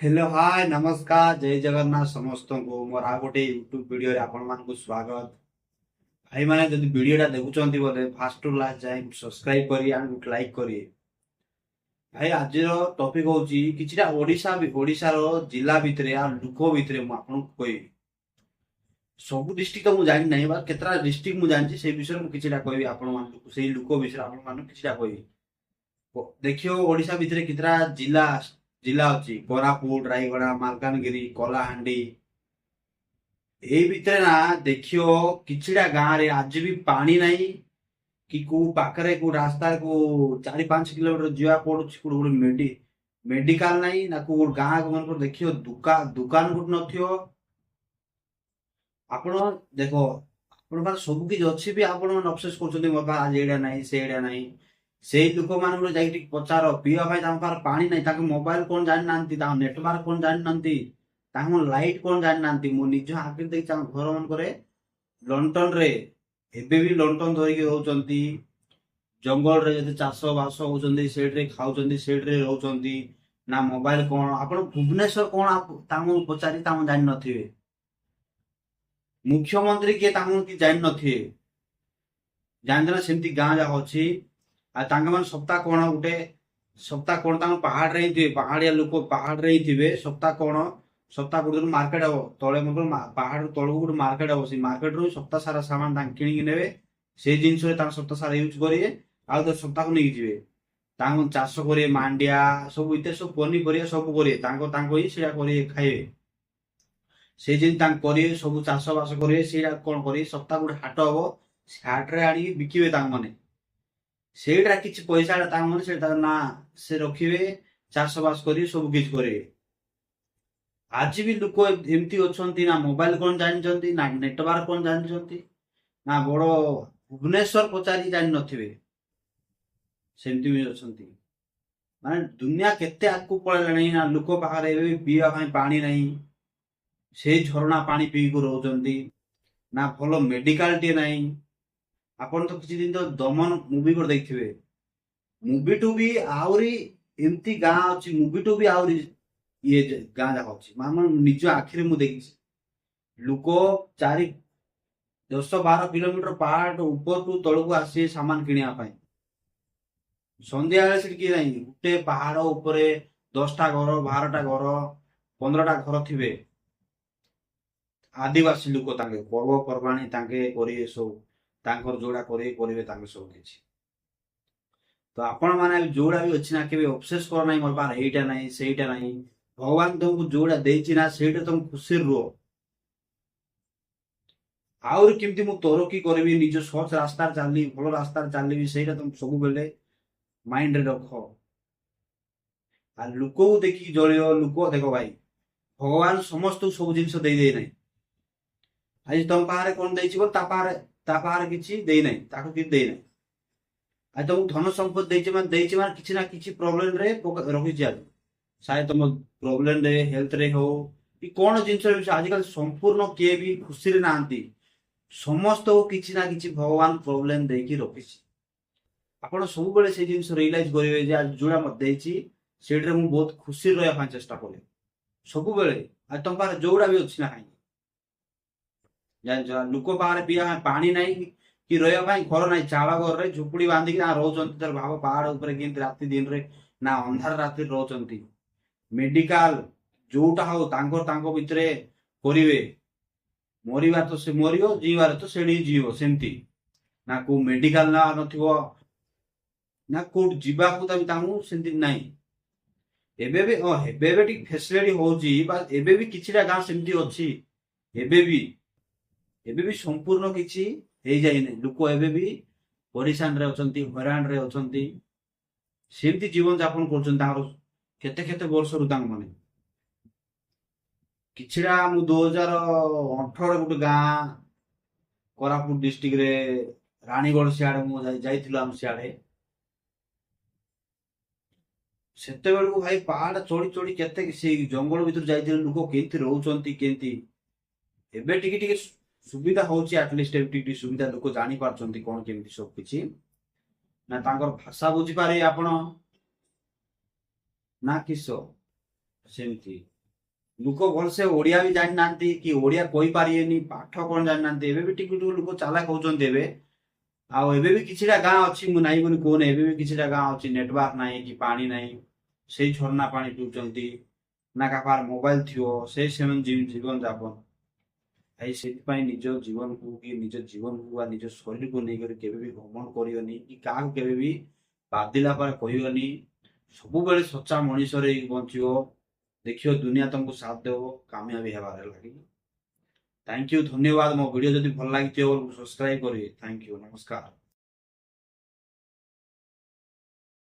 Hello hi नमस्कार जय जगन्नाथ समस्त को मोर आ गोटे यूट्यूब वीडियो रे आपण मानकु स्वागत। भाई माने जदि वीडियोटा देखुचंती बोले फास्ट टू लास्ट जाए सब्सक्राइब करी एंड गुड लाइक करी। भाई आज टॉपिक होची किछिटा ओडिसा रो जिला भितरे आ लुको भितरे मु आपन कोइ सब डिस्ट्रिक्ट तो मु जानि नै बा केतरा डिस्ट्रिक्ट मु जानछि से विषय मु किछिटा कहबी आपण मानकु सेही लुको विषय आपण मानकु किछिटा कहबी। देखियो ओडिसा भितरे कितरा जिला जिला अछि कोरापुट रायगड़ा मालकानगिरी कलाहांडी एई भितरे ना देखियो किछिटा गाँ रे आज भी पानी नहीं कि को पाखरे को रास्ता को 4-5 किलोमीटर जिया पड़ुछि को गोटे मेडिकल नहीं ना को गाँ मन को देखियो दुकान गुट नथियो। आपण देखो आपण पास सब किछ अछि भी आपण मन अफसोस करछथि मोर पास आज एडा नहीं से एडा नहीं सेही लोक मान जाई पचार पिया भाई ताम पार पानी नहीं ताके मोबाइल कोन जानि नांती ता नेटवर्क कोन जानि नांती ताम लाइट कोन जानि नांती मो निज आखिर देख घर मन करे लंटन रे एबे भी लंटन धरिके रहउचंती जंगल रे जते चाष बास होउचंती सेठ रे खाउचंती सेठ रे रहउचंती ना मोबाइल कोन आपण भुवनेश्वर कोन ताम पचारी ताम जानि नथिबे मुख्यमंत्री के ताम की जानि नथिबे जानजना सेमती गां जा अछि आ तांका मन सप्ताह कोण तांका पहाड़ रे ही थिबे पहाड़िया लोक पहाड़ रे ही थिबे सप्ताह गुड मार्केट हबो तळे मतलब पहाड़ तळु गुड मार्केट हबो से मार्केट रो सप्ताह सारा सामान तांका किनि कि नेबे से जिंस रे तांका सप्ताह सारा यूज करिए आ तो सप्ताह को नेकी जिवे तांका चाष करिए मांडिया सब इते सब पनी करिए सब करिए तांको ही सेया करिए खाइबे से जिन तांका करिए सब चाष बास करिए सेया कोन करिए सप्ताह गुड हाट हबो हाट रे आनी बिकिबे तांका माने सेटा किछि पैसा तांका माने सेटा ना से रखिबे चाष बास करिए सब किछ करिए। आज भी लोक एमती अछंती ना मोबाइल कोन जानचंती ना नेटवर्क कोन जानचंती ना बड़ भुवनेश्वर पचारी जानि नथिबे सेमती भी अछंती माने दुनिया केते आकु पळेलाणी ना लोक पाखरे एबे पिया भाई पानी नहीं से झरना पानी पी को रहउचंती ना भलो मेडिकल टे नहीं। आपण तो किछि दिन तो दमन मूवी को देखथिबे मूवी टू भी आउरी एमती गाँ अछि मूवी टू भी आउरी ये गाँ जा अछि मामन निज आखिरे मु देखिछि लोक 4-10-12 किलोमीटर पहाड़ ऊपर टू तळ को आसी सामान किनिया पाई संध्या बेले से कि नहीं गुटे पहाड़ ऊपर 10टा घर 12टा घर 15टा घर थिबे आदिवासी लोक तांके पर्व पर्वाणी तांके करिए सब तांकर जोड़ा करिवे तांके सब किछि तो आपण माने जोड़ा भी अछि ना केबे ऑब्सेस कर नाही मोर पार एटा नाही सेटा नाही भगवान तुमको जोड़ा देछि ना सेटा तुम खुशी रहो आउर केमती मु तरक्की करबी निज सोच रास्ता चलली भलो रास्ता चलली सेटा तुम सब बेले माइंड रे रखो आ लुको देखि जळियो लुको देखो भाई भगवान समस्त सब जिंस दे दे नाही आज तुम पारे कोन देछि बोल ता पारे किछि दे नाही ताको कि दे नाही आज तुम धन संपत्ति देछि मान किछि ना किछि प्रॉब्लम रे रखि जा शायद तुम प्रॉब्लम रे हेल्थ रे हो कि कोन जिंस आजकल संपूर्ण के भी खुशी रे नांती समस्त किछि ना किछि भगवान प्रॉब्लम देकी रखिछि आपण सब बेले से जिंस रियलाइज करिवे जे आज जोड़ा मत देछि सेडरे मु बहुत खुशी रहया पा चेष्टा करे सब बेले आज तुम पारे जोड़ा भी अछि ना काई जान लोक पारे पिया पानी नहीं कि रहिया भाई घर नहीं चाला घर रे झुपड़ी बांधी ना रहउचंती तर भाव पहाड़ ऊपर किंत राति दिन रे ना अंधार राति रहउचंती मेडिकल जोटा हो तांको भितरे करिवे मरिबार तो से मरियो जीवार तो सेडी जीवो सेमती ना को मेडिकल ना नथिवो ना को जीवा को तामु सेमती नाही एबे भी टिक फैसिलिटी होउची बा एबे भी किछिटा गां सेमती अछि एबे भी संपूर्ण किछि हे जाय नै लोक एबे भी परेशान रे अछंती हैरान रे अछंती सेमती जीवन यापन करछन तार केते केते वर्ष रु तांग माने किछिड़ा मु 2018 गुटे गां कोरापुट डिस्ट्रिक्ट रे रानीगढ़ सियाडे मु जाइथिलु हम सियाडे सेते बेल को भाई पहाड़ चोड़ी चोड़ी केते से जंगल भीतर जाइथिलु लोक केंती रहउचंती केंती एबे टिके टिके सुविधा होची एटलिस्ट टिके सुविधा लोक जानि पारचंती कोन केमती सब किछि ना तांकर भाषा बुझी पारे आपण ना किसो ସେମିତି ଲୋକ ଭଲସେ ଓଡିଆ ବି ଜାଣିନାହାନ୍ତି କି ଓଡିଆ କହିପାରିବେନି, ପାଠ କଣ ଜାଣିନାହାନ୍ତି। ଏବେ ବି ଟିକେ ଟିକେ ଲୋକ ଚାଲାକ ହଉଛନ୍ତି ଏବେ। ଆଉ ଏବେ ବି କିଛିଟା ଗାଁ ଅଛି, ମୁଁ ନାହିଁ ବୋଲି କହୁନି, ଏବେ ବି କିଛିଟା ଗାଁ ଅଛି ନେଟୱାର୍କ ନାହିଁ କି ପାଣି ନାହିଁ, ସେଇ ଝରଣା ପାଣି ପିଉଛନ୍ତି, ନା କାହାର ମୋବାଇଲ ଥିବ, ସେଇ ସେମାନେ ଜୀବନ ଯାପନ। ଭାଇ ସେଥିପାଇଁ ନିଜ ଜୀବନକୁ ବା ନିଜ ଶରୀରକୁ ନେଇକରି କେବେ ବି ଘମଣ୍ଡ କରିବନି, କି କାହାକୁ କେବେ ବି ବାଧିଲା ପରେ କହିବନି। ସବୁବେଳେ ସଚ୍ଚା ମଣିଷରେ ହିଁ ବଞ୍ଚିବ, ଦେଖିବ ଦୁନିଆ ତମକୁ ସାଥ ଦେବ, କାମୟାବୀ ହେବାରେ ଲାଗି। ଥ୍ୟାଙ୍କ ୟୁ, ଧନ୍ୟବାଦ। ମୋ ଭିଡ଼ିଓ ଯଦି ଭଲ ଲାଗିଥିବ ସବସ୍କ୍ରାଇବ କରିବେ। ଥ୍ୟାଙ୍କ ୟୁ, ନମସ୍କାର।